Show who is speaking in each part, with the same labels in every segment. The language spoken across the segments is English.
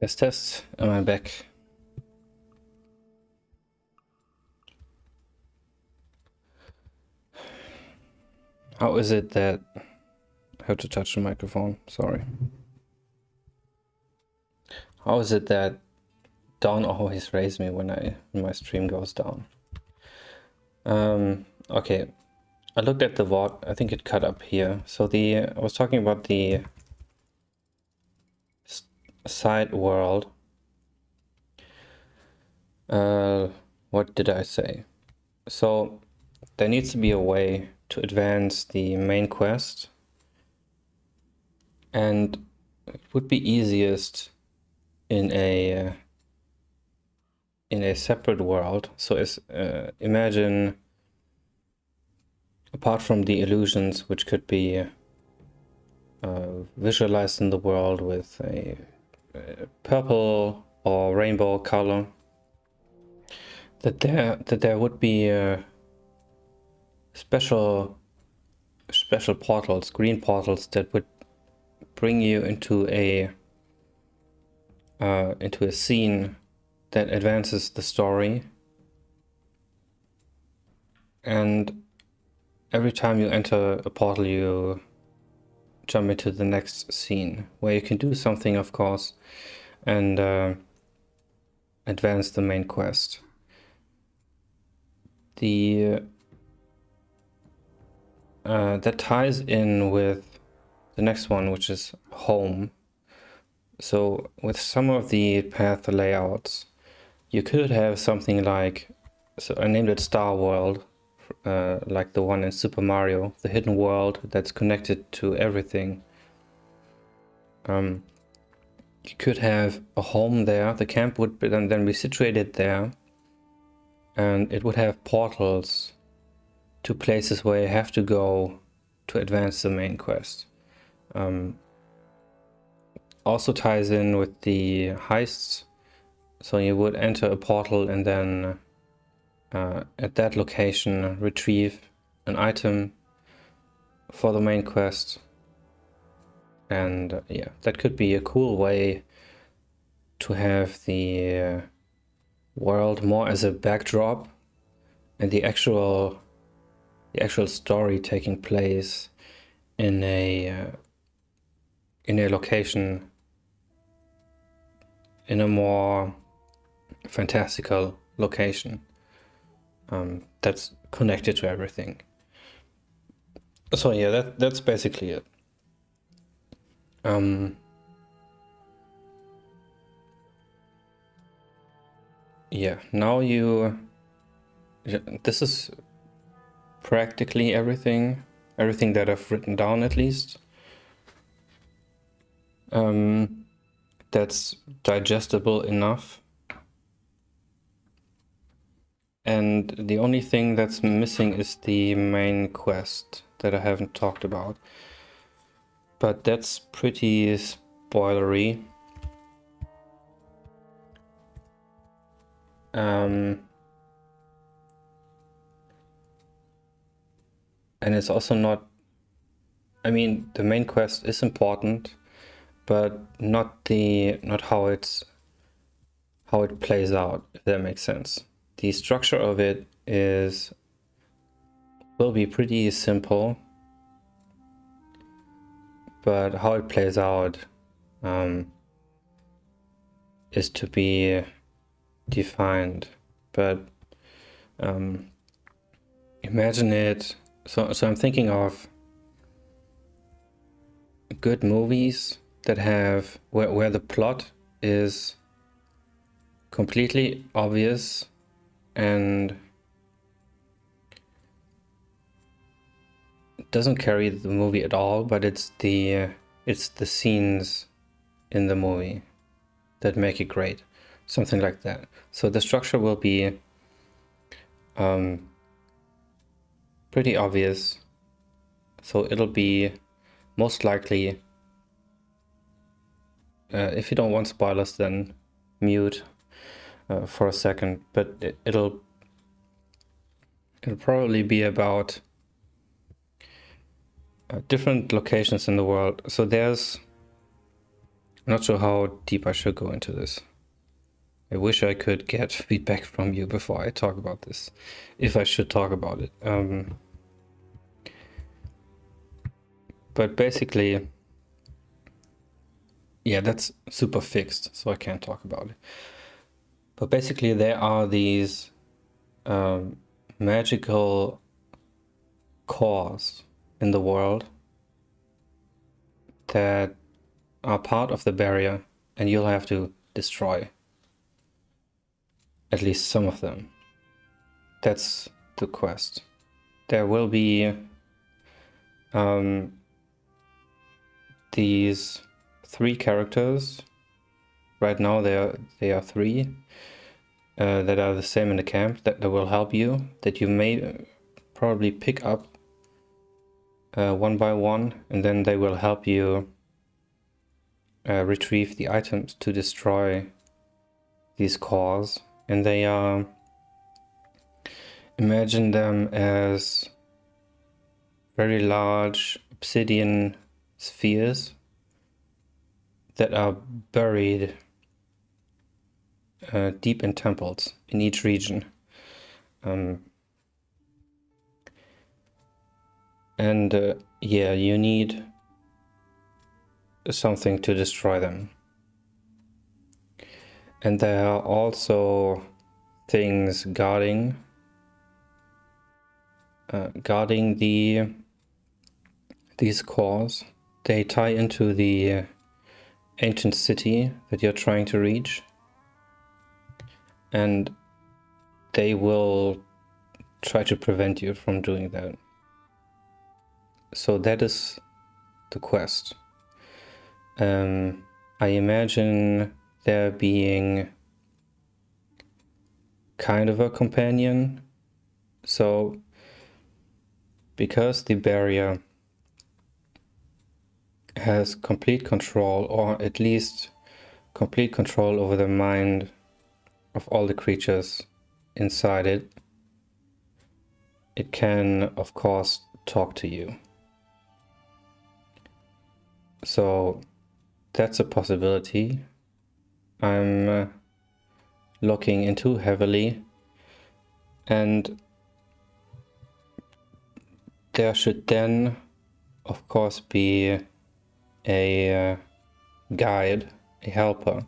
Speaker 1: Test. Am I back? How is it that I have to touch the microphone? Sorry. How is it that Dawn always raises me when my stream goes down? Okay. I looked at the VOD. I think it cut up here. So I was talking about the side world. What did I say? So there needs to be a way to advance the main quest, and it would be easiest in a separate world. So imagine, apart from the illusions which could be visualized in the world with a purple or rainbow color, that there would be special portals, green portals, that would bring you into a scene that advances the story. And every time you enter a portal, you jump into the next scene, where you can do something, of course, and advance the main quest. That ties in with the next one, which is home. So with some of the path layouts, you could have something like, so I named it Star World, like the one in Super Mario, the hidden world that's connected to everything. You could have a home there. The camp would then be situated there, and it would have portals to places where you have to go to advance the main quest. Also ties in with the heists. So you would enter a portal and then at that location retrieve an item for the main quest. And yeah, that could be a cool way to have the world more as a backdrop, and the actual story taking place in a location, in a more fantastical location that's connected to everything. So yeah, that's basically it. Yeah, now this is practically everything that I've written down, at least. That's digestible enough. And the only thing that's missing is the main quest that I haven't talked about. But that's pretty spoilery. And it's also not, I mean, the main quest is important, but not how it plays out, if that makes sense. The structure of it will be pretty simple, but how it plays out is to be defined. But imagine it. So I'm thinking of good movies that have where the plot is completely obvious and it doesn't carry the movie at all, but it's the scenes in the movie that make it great. Something like that. So the structure will be pretty obvious. So it'll be most likely, if you don't want spoilers, then mute for a second, but it'll probably be about different locations in the world. So there's I'm not sure how deep I should go into this. I wish I could get feedback from you before I talk about this, if I should talk about it. But basically, yeah, that's super fixed, so I can't talk about it. But basically, there are these magical cores in the world that are part of the barrier, and you'll have to destroy at least some of them. That's the quest. There will be these 3 characters. Right now they are 3 that are the same in the camp that will help you, that you may probably pick up one by one, and then they will help you retrieve the items to destroy these cores. And they are, imagine them as very large obsidian spheres that are buried deep in temples in each region. Yeah, you need something to destroy them. And there are also things guarding these cores. They tie into the ancient city that you're trying to reach, and they will try to prevent you from doing that. So that is the quest. I imagine there being kind of a companion. So because the barrier has complete control, or at least complete control over the mind of all the creatures inside it, it can, of course, talk to you. So that's a possibility I'm looking into heavily, and there should then, of course, be a guide, a helper,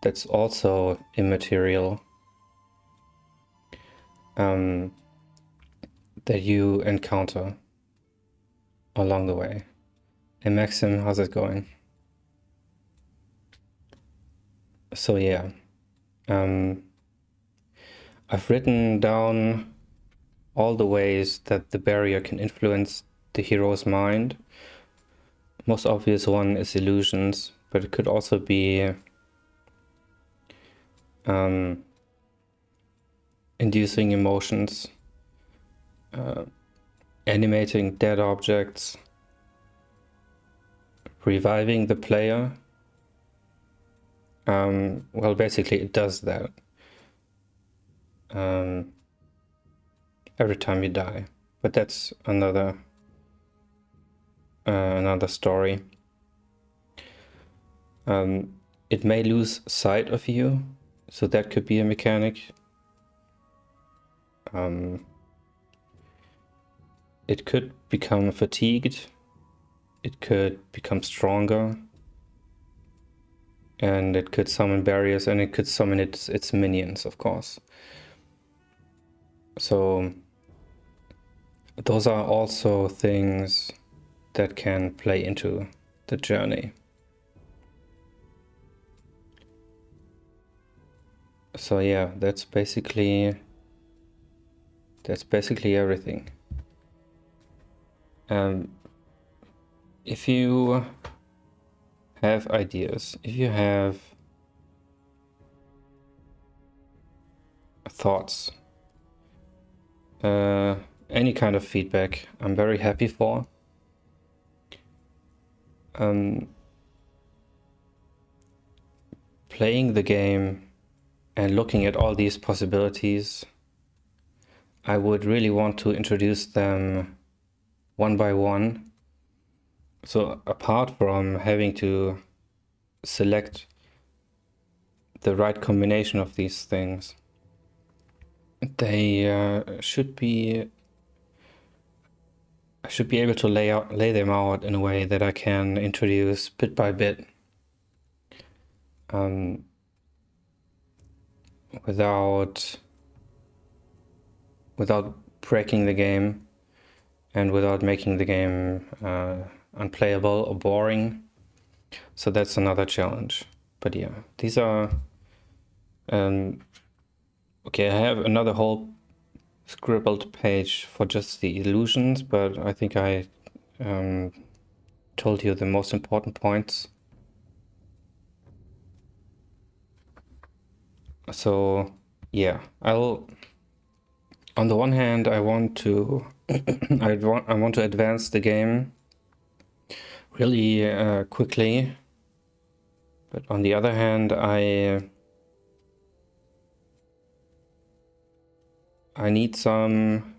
Speaker 1: that's also immaterial, that you encounter along the way. Hey Maxim, how's it going? So yeah, I've written down all the ways that the barrier can influence the hero's mind. Most obvious one is illusions, but it could also be inducing emotions, animating dead objects, reviving the player. Well, basically it does that every time you die, but that's another story. It may lose sight of you, so that could be a mechanic. It could become fatigued, it could become stronger, and it could summon barriers, and it could summon its minions, of course. So those are also things that can play into the journey. So yeah, that's basically everything. If you have ideas, if you have thoughts, any kind of feedback, I'm very happy for. Playing the game and looking at all these possibilities, I would really want to introduce them one by one. So apart from having to select the right combination of these things. They should be. I should be able to lay them out in a way that I can introduce bit by bit, without breaking the game and without making the game unplayable or boring. So that's another challenge. But yeah, these are okay. I have another whole scribbled page for just the illusions, but I think I told you the most important points. So yeah, on the one hand, I want to I want to advance the game really quickly, but on the other hand, I need some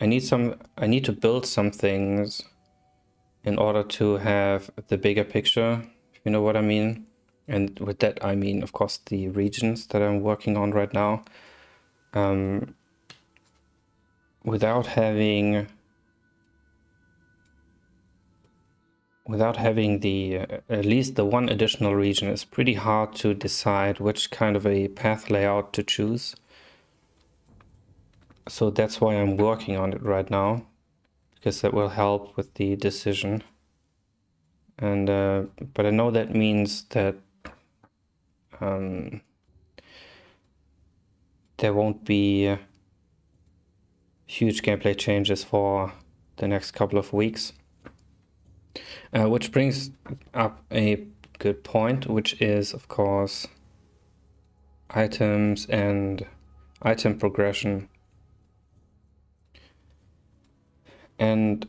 Speaker 1: I need to build some things in order to have the bigger picture, if you know what I mean. And with that, I mean, of course, the regions that I'm working on right now. Without having the at least the one additional region, it's pretty hard to decide which kind of a path layout to choose. So that's why I'm working on it right now, because that will help with the decision. And but I know that means that there won't be huge gameplay changes for the next couple of weeks. Which brings up a good point, which is, of course, items and item progression. And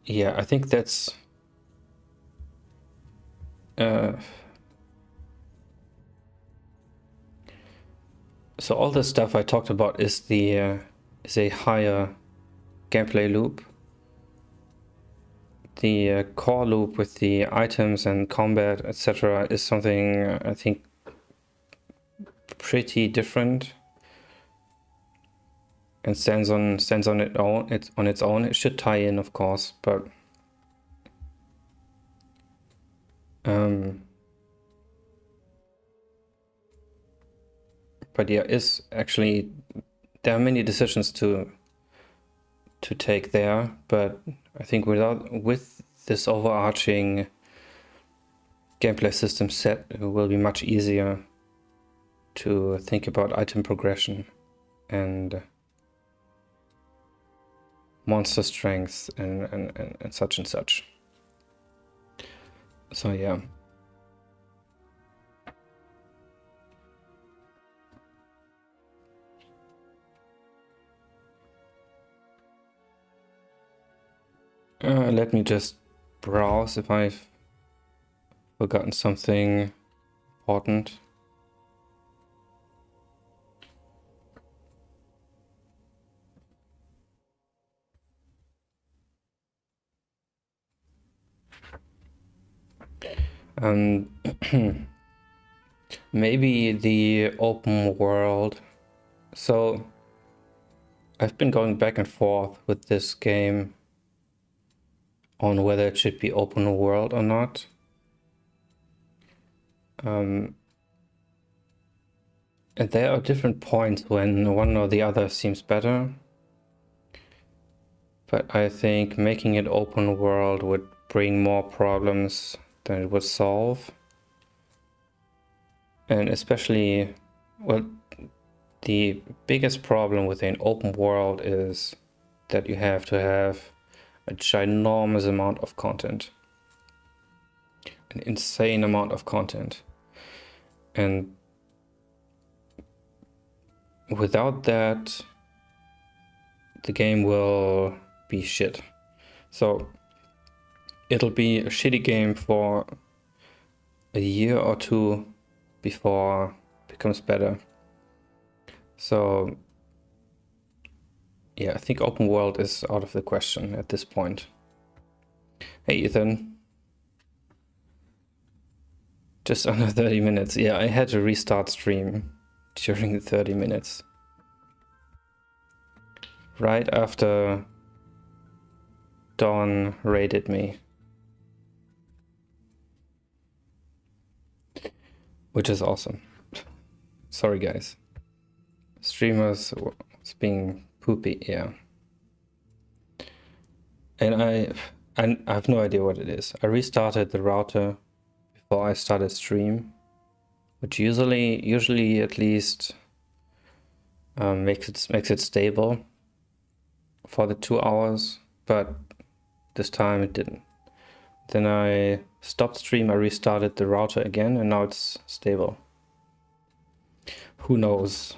Speaker 1: yeah, I think that's so all the stuff I talked about is a higher gameplay loop. The core loop with the items and combat, etc., is something I think pretty different and stands on its own. It should tie in, of course, but yeah, is actually there are many decisions to take there, but I think with this overarching gameplay system set, it will be much easier to think about item progression and monster strength and such and such. So yeah. Let me just browse if I've forgotten something important. Maybe the open world. So I've been going back and forth with this game on whether it should be open world or not. And there are different points when one or the other seems better. But I think making it open world would bring more problems than it would solve. And especially, well, the biggest problem with an open world is that you have to have a ginormous amount of content. An insane amount of content. And without that, the game will be shit. So it'll be a shitty game for a year or two before it becomes better. So Yeah, I think open world is out of the question at this point. Hey, Ethan. Just under 30 minutes. Yeah, I had to restart stream during the 30 minutes. Right after Dawn raided me. Which is awesome. Sorry, guys. Streamers was being poopy, yeah. And I have no idea what it is. I restarted the router before I started stream, which usually at least makes it stable for the 2 hours, but this time it didn't. Then I stopped stream, I restarted the router again, and now it's stable. Who knows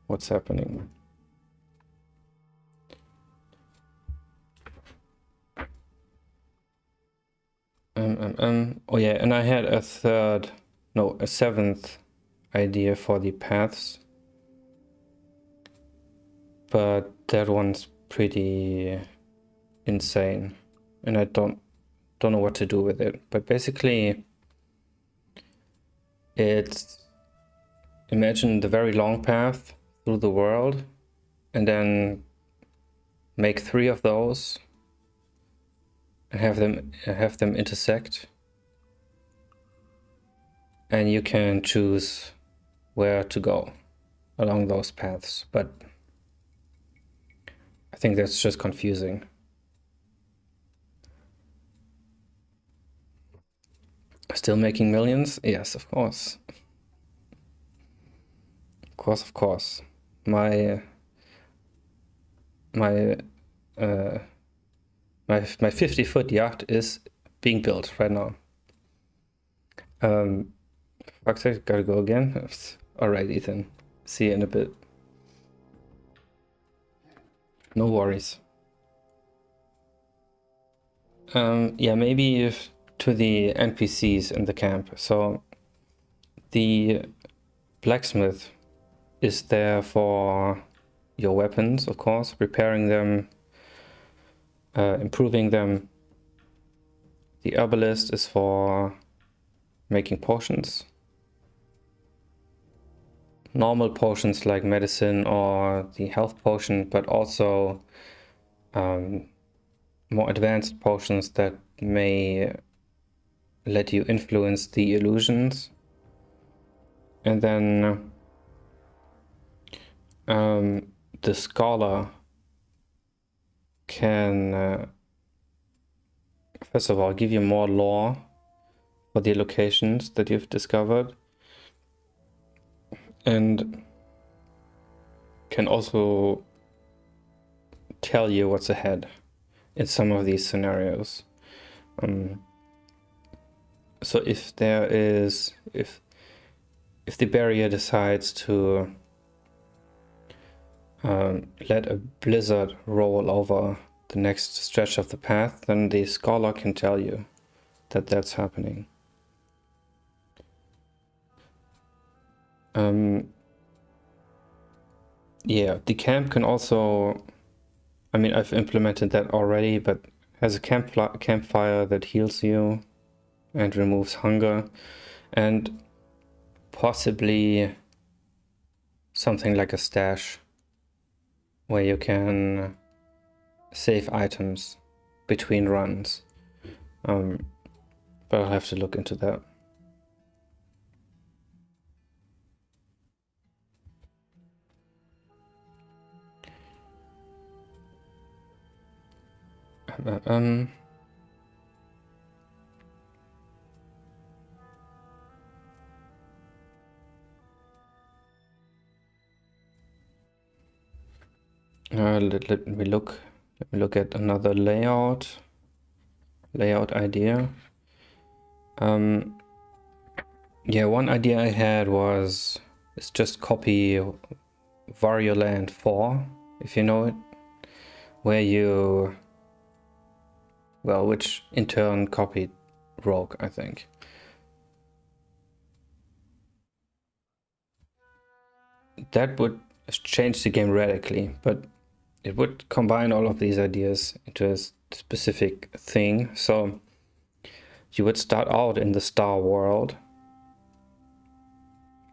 Speaker 1: what's happening? Oh yeah, and I had a seventh idea for the paths, but that one's pretty insane, and I don't know what to do with it. But basically, it's imagine the very long path through the world, and then make 3 of those and have them intersect, and you can choose where to go along those paths. But I think that's just confusing. Still making millions? Yes, of course. Of course. My 50-foot yacht is being built right now. Fuck's sake, gotta go again. Alright, Ethan. See you in a bit. No worries. Yeah, maybe if to the NPCs in the camp. So the blacksmith is there for your weapons, of course, repairing them, improving them. The herbalist is for making potions. Normal potions like medicine or the health potion, but also more advanced potions that may let you influence the illusions. And then the scholar can first of all give you more lore for the locations that you've discovered, and can also tell you what's ahead in some of these scenarios. So if the barrier decides to let a blizzard roll over the next stretch of the path, then the scholar can tell you that that's happening. Yeah, the camp can also, I mean, I've implemented that already, but has a campfire that heals you and removes hunger, and possibly something like a stash where you can save items between runs. But I'll have to look into that. Let me look at another layout idea. Yeah, one idea I had is just copy Varioland 4, if you know it, where you, well, which in turn copied Rogue, I think. That would change the game radically, but it would combine all of these ideas into a specific thing. So you would start out in the star world,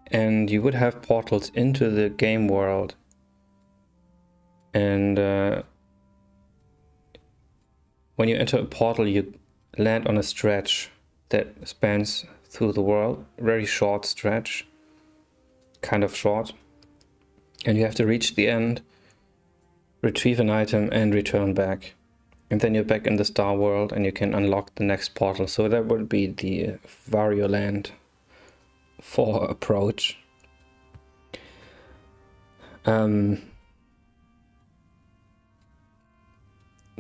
Speaker 1: and you would have portals into the game world, and when you enter a portal, you land on a stretch that spans through the world, very short stretch, kind of short, and you have to reach the end, retrieve an item, and return back. And then you're back in the star world and you can unlock the next portal. So that would be the Varioland 4 approach.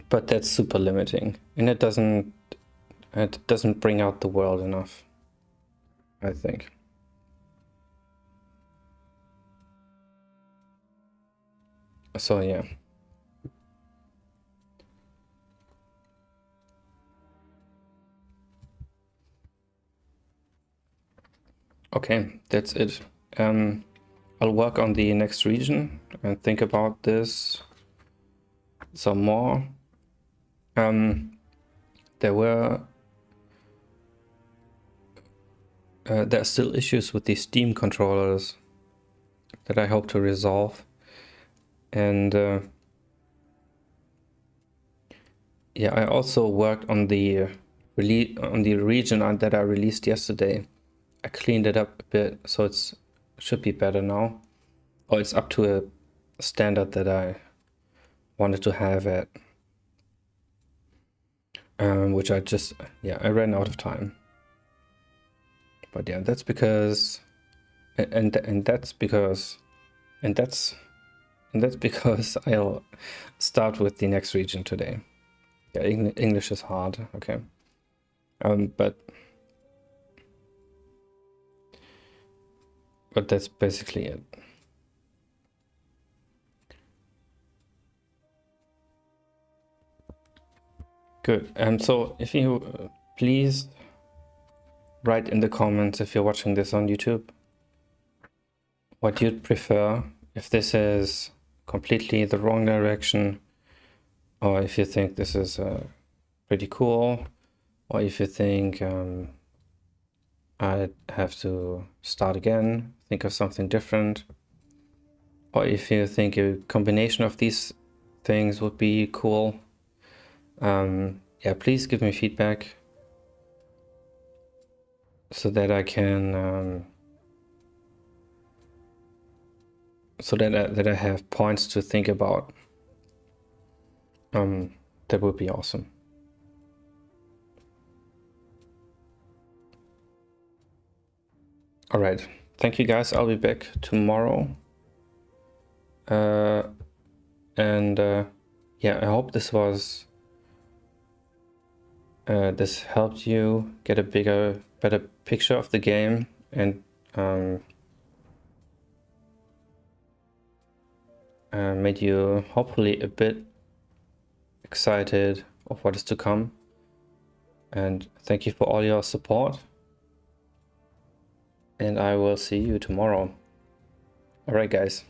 Speaker 1: But that's super limiting, and it doesn't bring out the world enough, I think. So yeah. Okay, that's it. I'll work on the next region and think about this some more. There are still issues with the Steam controllers that I hope to resolve, and yeah, I also worked on the region that I released yesterday. I cleaned it up a bit, so it should be better now, or it's up to a standard that I wanted to have it, which I ran out of time. But yeah, that's because, and that's because I'll start with the next region today. Yeah, English is hard. Okay, but that's basically it. Good. So if you please write in the comments, if you're watching this on YouTube, what you'd prefer, if this is completely the wrong direction, or if you think this is pretty cool, or if you think I have to start again, think of something different, or if you think a combination of these things would be cool. Yeah, please give me feedback so that I can so that I have points to think about. That would be awesome. All right, thank you guys. I'll be back tomorrow. And yeah, I hope this was this helped you get a better picture of the game, and made you hopefully a bit excited of what is to come. And thank you for all your support, and I will see you tomorrow. All right, guys.